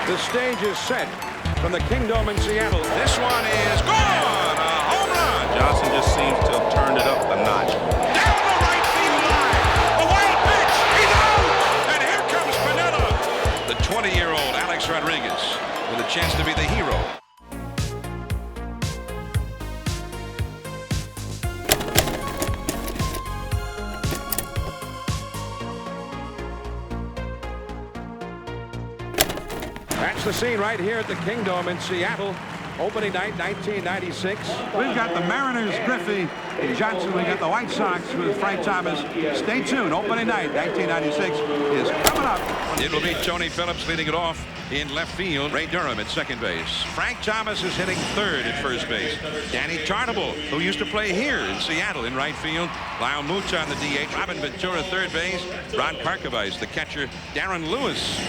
The stage is set from the Kingdome in Seattle. This one is gone. A home run. Johnson just seems to have turned it up a notch. Down the right field line. A wild pitch. He's out. And here comes Piniella. The 20-year-old Alex Rodriguez with a chance to be the hero. That's the scene right here at the Kingdome in Seattle. Opening night, 1996. We've got the Mariners, Griffey, and Johnson. We got the White Sox with Frank Thomas. Stay tuned. Opening night, 1996 is coming up. It'll be Tony Phillips leading it off in left field. Ray Durham at second base. Frank Thomas is hitting third at first base. Danny Tarnable, who used to play here in Seattle in right field. Lyle Mucha on the DH. Robin Ventura third base. Ron Karkovice the catcher. Darren Lewis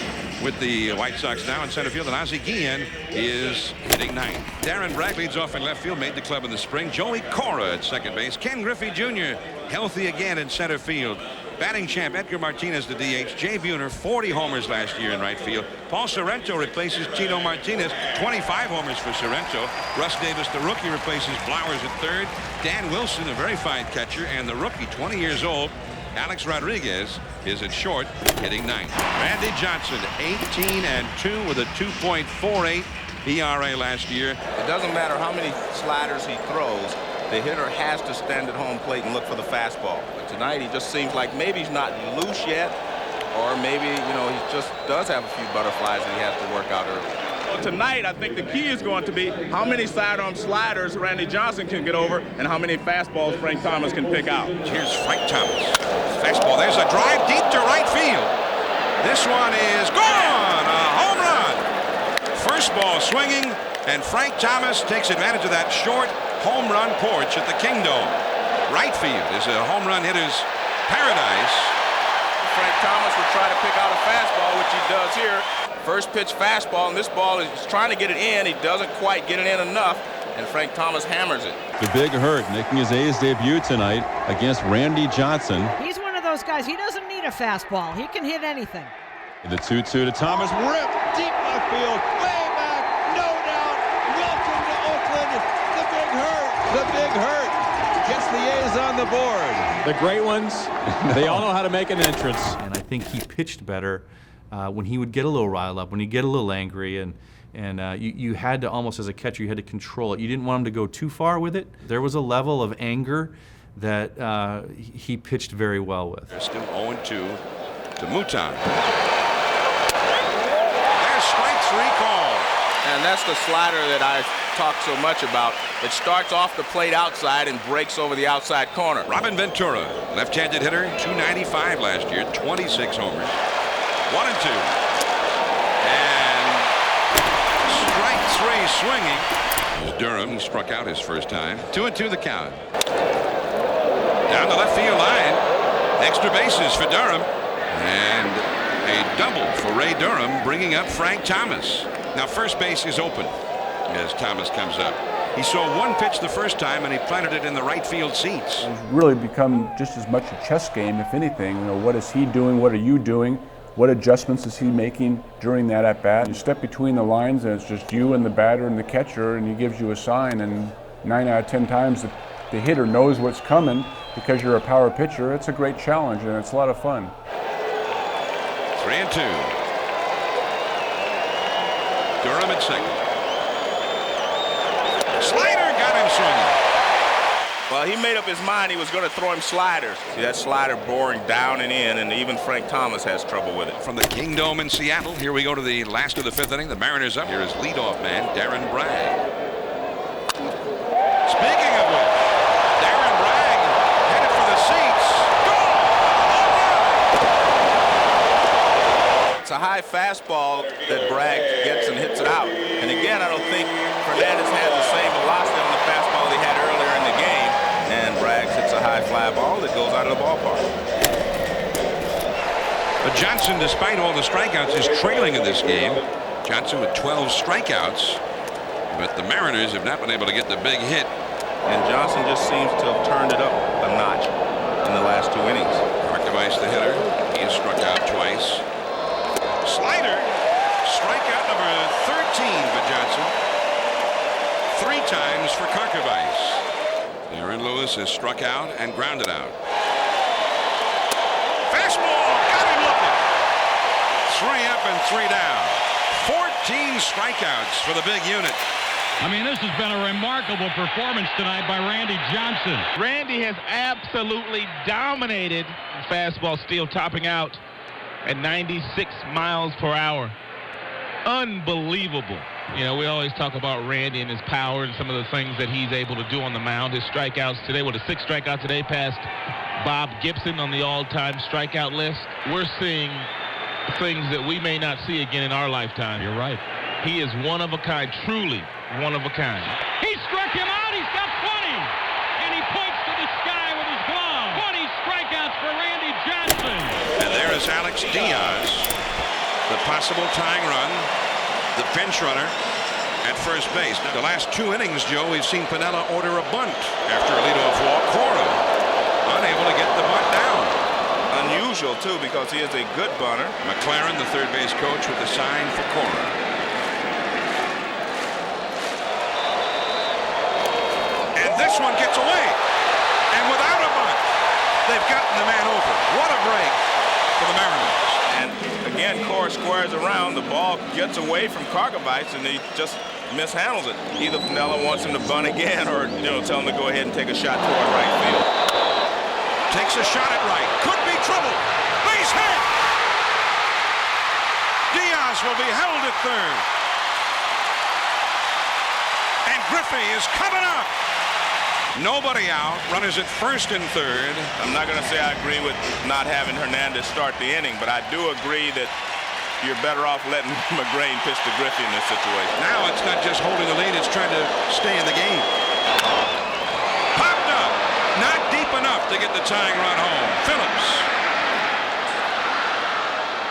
with the White Sox now in center field, and Ozzie Guillen is hitting ninth. Darren Bragg leads off in left field, made the club in the spring. Joey Cora at second base. Ken Griffey Jr. healthy again in center field. Batting champ Edgar Martinez the DH. Jay Buhner 40 homers last year in right field. Paul Sorrento replaces Tino Martinez, 25 homers for Sorrento. Russ Davis the rookie replaces Blowers at third. Dan Wilson, a very fine catcher, and the rookie 20 years old Alex Rodriguez is at short, hitting ninth. Randy Johnson 18-2 with a 2.48 ERA last year. It doesn't matter how many sliders he throws, the hitter has to stand at home plate and look for the fastball. But tonight he just seems like maybe he's not loose yet, or maybe, you know, he just does have a few butterflies that he has to work out early. Well, tonight, I think the key is going to be how many sidearm sliders Randy Johnson can get over and how many fastballs Frank Thomas can pick out. Here's Frank Thomas. Fastball. There's a drive deep to right field. This one is gone. A home run. First ball swinging, and Frank Thomas takes advantage of that short home run porch at the Kingdome. Right field is a home run hitter's paradise. Frank Thomas will try to pick out a fastball, which he does here. First pitch fastball, and this ball is trying to get it in. He doesn't quite get it in enough, and Frank Thomas hammers it. The Big Hurt making his A's debut tonight against Randy Johnson. He's one of those guys, he doesn't need a fastball. He can hit anything. The 2-2 to Thomas, ripped deep left field, way back, no doubt. Welcome to Oakland, the Big Hurt. The Big Hurt gets the A's on the board. The great ones, they all know how to make an entrance. And I think he pitched better when he would get a little riled up, when he'd get a little angry, and you had to almost, as a catcher, you had to control it. You didn't want him to go too far with it. There was a level of anger that he pitched very well with. They're still 0-2 to Mutan. There's strike three call. And that's the slider that I talked so much about. It starts off the plate outside and breaks over the outside corner. Robin Ventura, left-handed hitter, 295 last year, 26 homers. 1-2. And strike three swinging. There's Durham. He struck out his first time. 2-2 the count. Down the left field line. Extra bases for Durham. And a double for Ray Durham, bringing up Frank Thomas. Now first base is open as Thomas comes up. He saw one pitch the first time, and he planted it in the right field seats. It's really become just as much a chess game, if anything. You know, what is he doing? What are you doing? What adjustments is he making during that at-bat? You step between the lines, and it's just you and the batter and the catcher, and he gives you a sign, and 9 out of 10 times the hitter knows what's coming because you're a power pitcher. It's a great challenge, and it's a lot of fun. 3-2. Durham at second. Slider got him swinging. Well, he made up his mind he was going to throw him sliders. See that slider boring down and in, and even Frank Thomas has trouble with it. From the Kingdome in Seattle, here we go to the last of the fifth inning. The Mariners up. Here is leadoff man Darren Bragg. Speaking of which, Darren Bragg headed for the seats. It's a high fastball that Bragg gets and hits it out. And again, I don't think Fernandez has the same velocity on the fastball he had earlier in the game. And Bragg hits a high fly ball that goes out of the ballpark. But Johnson, despite all the strikeouts, is trailing in this game. Johnson with 12 strikeouts. But the Mariners have not been able to get the big hit. And Johnson just seems to have turned it up a notch in the last 2 innings. Karkovice, the hitter, he has struck out twice. Slider Strikeout number 13 for Johnson. 3 times for Karkovice. Aaron Lewis is struck out and grounded out. Fastball, got him looking. 3 up and 3 down. 14 strikeouts for the big unit. I mean, this has been a remarkable performance tonight by Randy Johnson. Randy has absolutely dominated. Fastball still topping out at 96 miles per hour. Unbelievable. You know, we always talk about Randy and his power and some of the things that he's able to do on the mound. His strikeouts today, with a 6 strikeouts today, past Bob Gibson on the all-time strikeout list. We're seeing things that we may not see again in our lifetime. You're right. He is one of a kind, truly one of a kind. He struck him out. He's got 20. And he points to the sky with his glove. 20 strikeouts for Randy Johnson. And there is Alex Diaz, the possible tying run, the pinch runner at first base. The last 2 innings, Joe, we've seen Piniella order a bunt after a leadoff walk. Cora unable to get the bunt down. Unusual, too, because he is a good bunter. McLaren, the third base coach, with the sign for Cora. And this one gets away. And without a bunt, they've gotten the man over. What a break for the Mariners. And again, Cora squares around. The ball gets away from Karkovice, and he just mishandles it. Either Piniella wants him to bunt again, or tell him to go ahead and take a shot toward right field. Takes a shot at right. Could be trouble. Base hit. Diaz will be held at third. And Griffey is coming up. Nobody out. Runners at first and third. I'm not going to say I agree with not having Hernandez start the inning, but I do agree that you're better off letting McGrain pitch to Griffey in this situation. Now it's not just holding the lead, it's trying to stay in the game. Popped up. Not deep enough to get the tying run home. Phillips.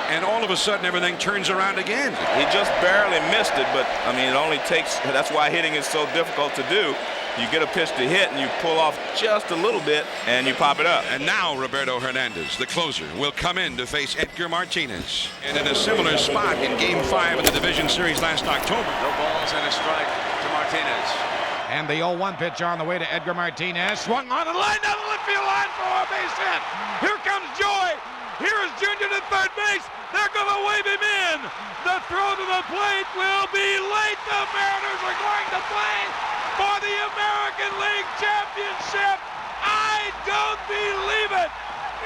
And all of a sudden, everything turns around again. He just barely missed it, but, I mean, it only takes, that's why hitting is so difficult to do. You get a pitch to hit, and you pull off just a little bit, and you pop it up. And now Roberto Hernandez, the closer, will come in to face Edgar Martinez. And in a similar spot in Game 5 of the Division Series last October. No balls and a strike to Martinez. And the 0-1 pitch on the way to Edgar Martinez. Swung on and line down the left field line for a base hit. Here comes Joy. Here is Junior to third base. They're going to wave him in. The throw to the plate will be late. The Mariners are going to play for the American League Championship. I don't believe it.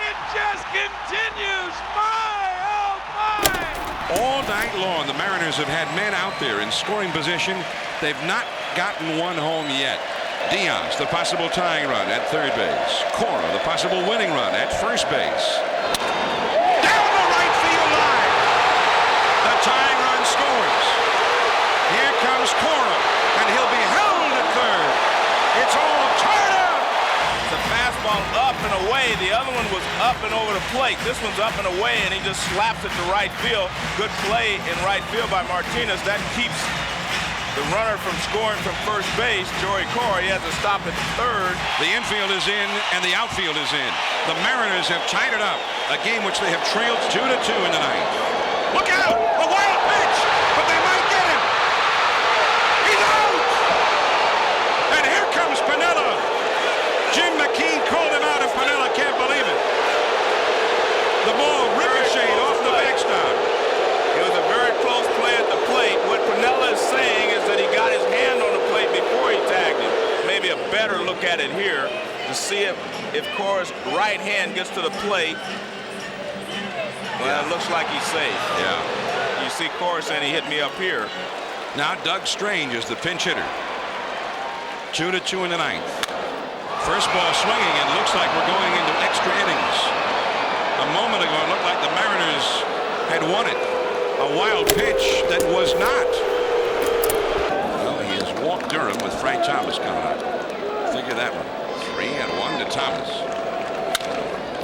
It just continues. My, oh my. All night long, the Mariners have had men out there in scoring position. They've not gotten one home yet. Diaz, the possible tying run at third base. Cora, the possible winning run at first base. Down the right field line. The tying run scores. Here comes Cora, and he'll be held at third. It's all tied up. The fastball up and away. The other one was up and over the plate. This one's up and away, and he just slaps it to right field. Good play in right field by Martinez. That keeps the runner from scoring from first base. Joey Cora, he has to stop at third. The infield is in, and the outfield is in. The Mariners have tied it up. A game which they have trailed 2-2 in the ninth. Look out! A wild pitch! But they might get him! He's out! And here comes Piniella. Jim McKean called him out, and Piniella can't believe it. The ball ricocheted off the backstop. It was a very close play at the plate. What Piniella is saying is that he got his hand on the plate before he tagged him. Maybe a better look at it here to see if Cora's right hand gets to the plate. Well, it looks like he's safe. Yeah. You see Cora saying he hit me up here. Now Doug Strange is the pinch hitter. 2-2 in the ninth. First ball swinging, and looks like we're going into extra innings. A moment ago, it looked like the Mariners had won it. A wild pitch that was not. Well, he has walked Durham with Frank Thomas coming up. Figure that one. 3-1 to Thomas.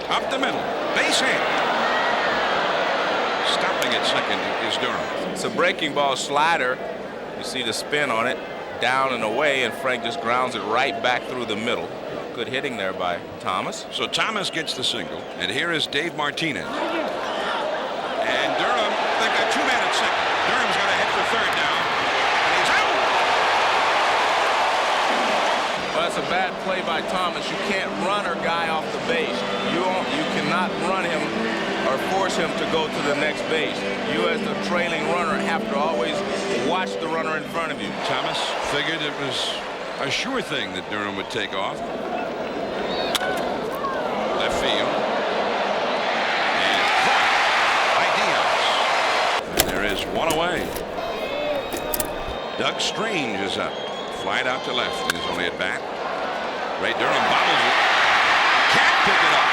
Up the middle. Base hit. Stopping at second is Durham. It's a breaking ball slider. You see the spin on it. Down and away, and Frank just grounds it right back through the middle. Good hitting there by Thomas. So Thomas gets the single, and here is Dave Martinez. And Durham, they've got 2 men at second. Durham by Thomas, you can't run a guy off the base. You cannot run him or force him to go to the next base. You as the trailing runner have to always watch the runner in front of you. Thomas figured it was a sure thing that Durham would take off. Left field. And caught by Diaz. And there is one away. Doug Strange is up. Flied out to left and is only at bat. Ray Durham bobbles it. Can't pick it up.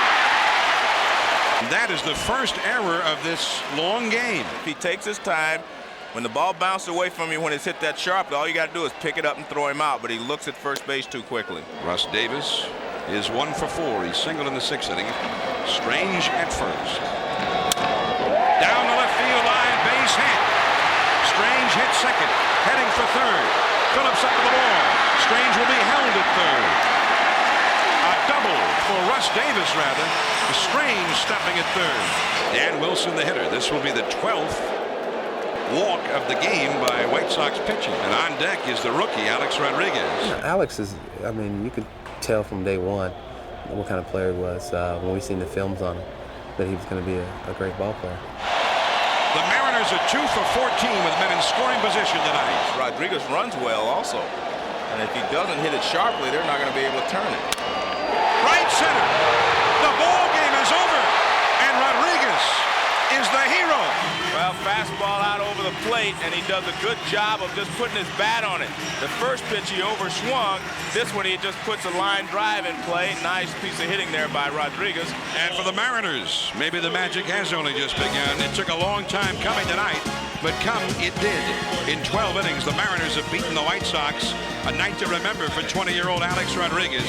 That is the first error of this long game. If he takes his time, when the ball bounces away from you, when it's hit that sharply, all you got to do is pick it up and throw him out, but he looks at first base too quickly. Russ Davis is 1 for 4. He's singled in the 6th inning. Strange at first. Down the left field line, base hit. Strange hits second, heading for third. Phillips up to the ball. Strange will be held at third. A double for Russ Davis, rather. Strange stepping at third. Dan Wilson, the hitter. This will be the 12th walk of the game by White Sox pitching. And on deck is the rookie, Alex Rodriguez. Alex is, I mean, you could tell from day one what kind of player he was when we seen the films on him, that he was going to be a great ball player. The Mariners are 2 for 14 with men in scoring position tonight. Rodriguez runs well also. And if he doesn't hit it sharply, they're not going to be able to turn it. Right center. The ball game is over. And Rodriguez is the hero. Well, fastball out over the plate, and he does a good job of just putting his bat on it. The first pitch he overswung. This one he just puts a line drive in play. Nice piece of hitting there by Rodriguez. And for the Mariners, maybe the magic has only just begun. It took a long time coming tonight, but come it did. In 12 innings, the Mariners have beaten the White Sox. A night to remember for 20-year-old Alex Rodriguez.